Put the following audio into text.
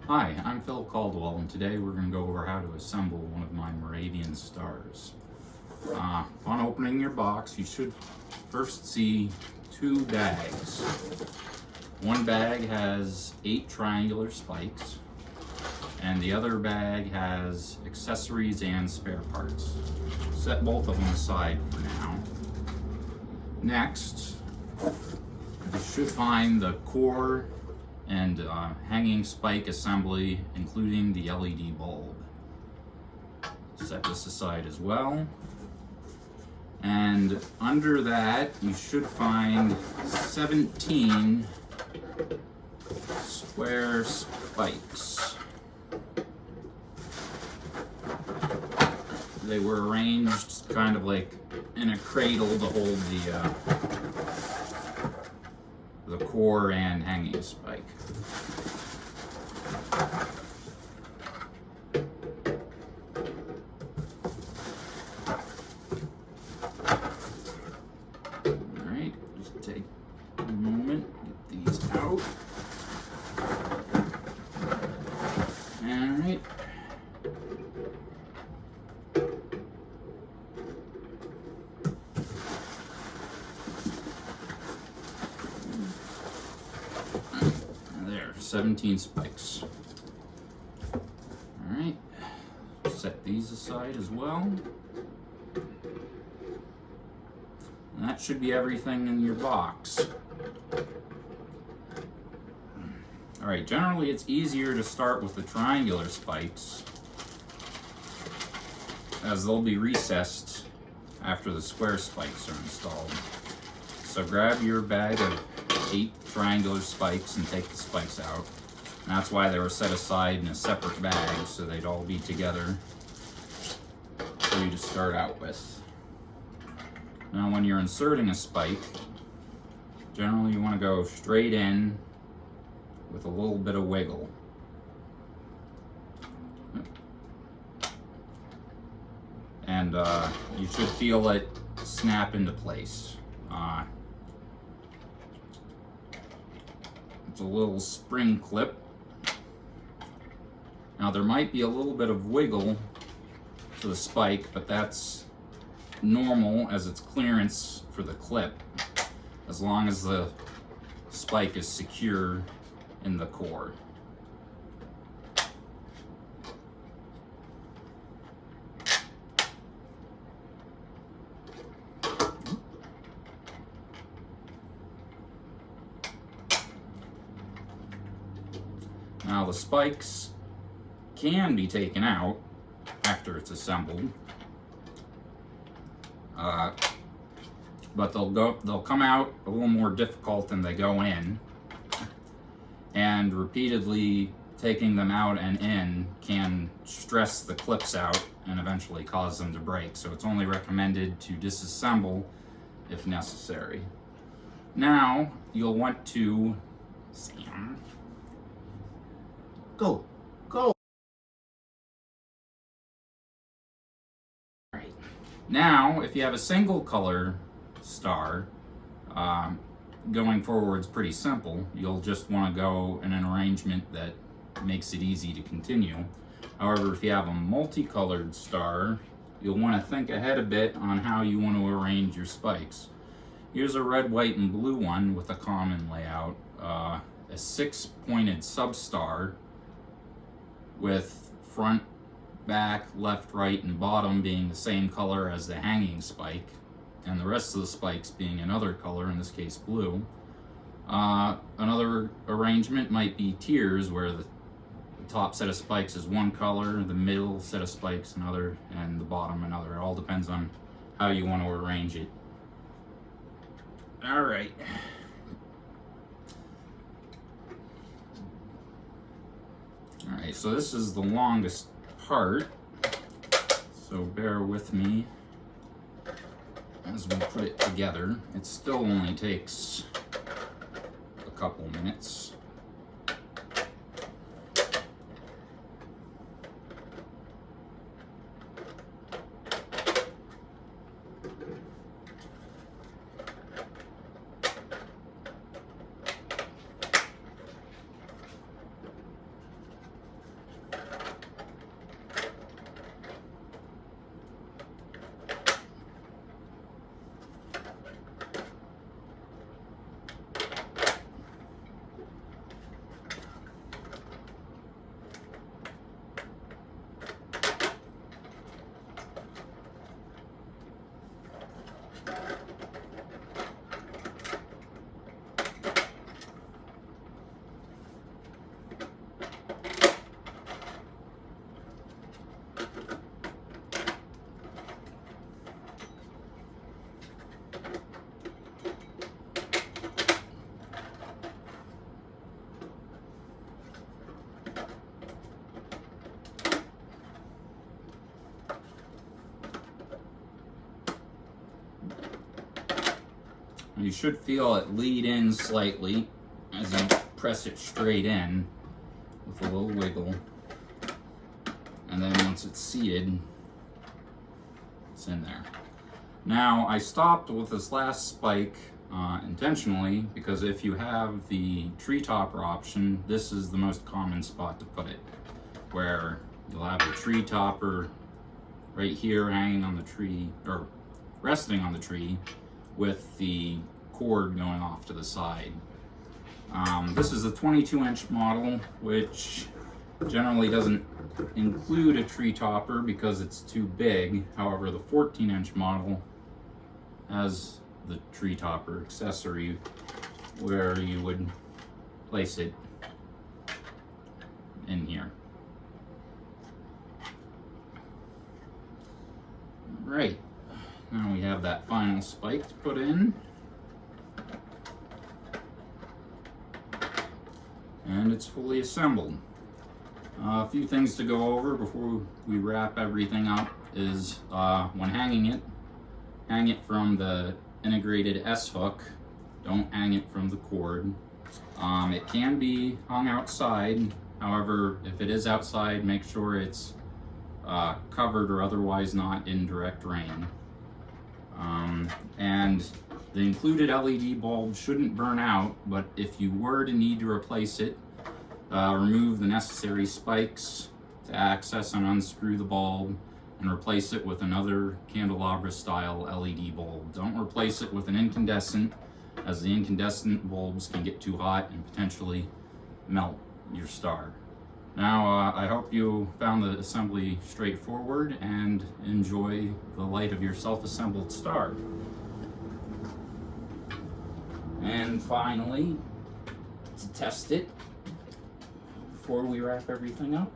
Hi, I'm Phil Caldwell, and today we're going to go over how to assemble one of my Moravian Stars. Upon opening your box, you should first see two bags. One bag has 8 triangular spikes, and the other bag has accessories and spare parts. Set both of them aside for now. Next, you should find the core and hanging spike assembly, including the LED bulb. Set this aside as well. And under that, you should find 17 square spikes. They were arranged kind of like in a cradle to hold the core and hanging spike. Alright, just take a moment, get these out. Alright. There, 17 spikes. Alright, set these aside as well. And that should be everything in your box. Alright, generally it's easier to start with the triangular spikes, as they'll be recessed after the square spikes are installed. So grab your bag of 8 triangular spikes and take the spikes out. And that's why they were set aside in a separate bag, so they'd all be together for you to start out with. Now when you're inserting a spike, generally you want to go straight in with a little bit of wiggle. And you should feel it snap into place. It's a little spring clip. Now there might be a little bit of wiggle to the spike, but that's normal as it's clearance for the clip, as long as the spike is secure in the core. Now the spikes can be taken out after it's assembled, but they'll come out a little more difficult than they go in, and repeatedly taking them out and in can stress the clips out and eventually cause them to break. So it's only recommended to disassemble if necessary. Now you'll want to go. Right. Now, if you have a single color star, going forward is pretty simple. You'll just want to go in an arrangement that makes it easy to continue. However, if you have a multicolored star, you'll want to think ahead a bit on how you want to arrange your spikes. Here's a red, white, and blue one with a common layout. A 6-pointed substar with front, back, left, right, and bottom being the same color as the hanging spike, and the rest of the spikes being another color, in this case blue. Another arrangement might be tiers, where the top set of spikes is one color, the middle set of spikes another, and the bottom another. It all depends on how you want to arrange it. Alright. Alright, so this is the longest part, so bear with me as we put it together. It still only takes a couple minutes. you should feel it lead in slightly as you press it straight in with a little wiggle. And then once it's seated, it's in there. Now, I stopped with this last spike intentionally because if you have the tree topper option, this is the most common spot to put it, where you'll have the tree topper right here hanging on the tree, or resting on the tree, with the cord going off to the side. This is a 22-inch model, which generally doesn't include a tree topper because it's too big. However, the 14-inch model has the tree topper accessory where you would place it in here. Right, now we have that final spike to put in. And it's fully assembled. A few things to go over before we wrap everything up is when hanging it, hang it from the integrated S-hook. Don't hang it from the cord. It can be hung outside. However, if it is outside, make sure it's covered or otherwise not in direct rain. And the included LED bulb shouldn't burn out, but if you were to need to replace it, remove the necessary spikes to access and unscrew the bulb and replace it with another candelabra style LED bulb. Don't replace it with an incandescent, as the incandescent bulbs can get too hot and potentially melt your star. Now, I hope you found the assembly straightforward and enjoy the light of your self-assembled star. And finally, to test it, before we wrap everything up,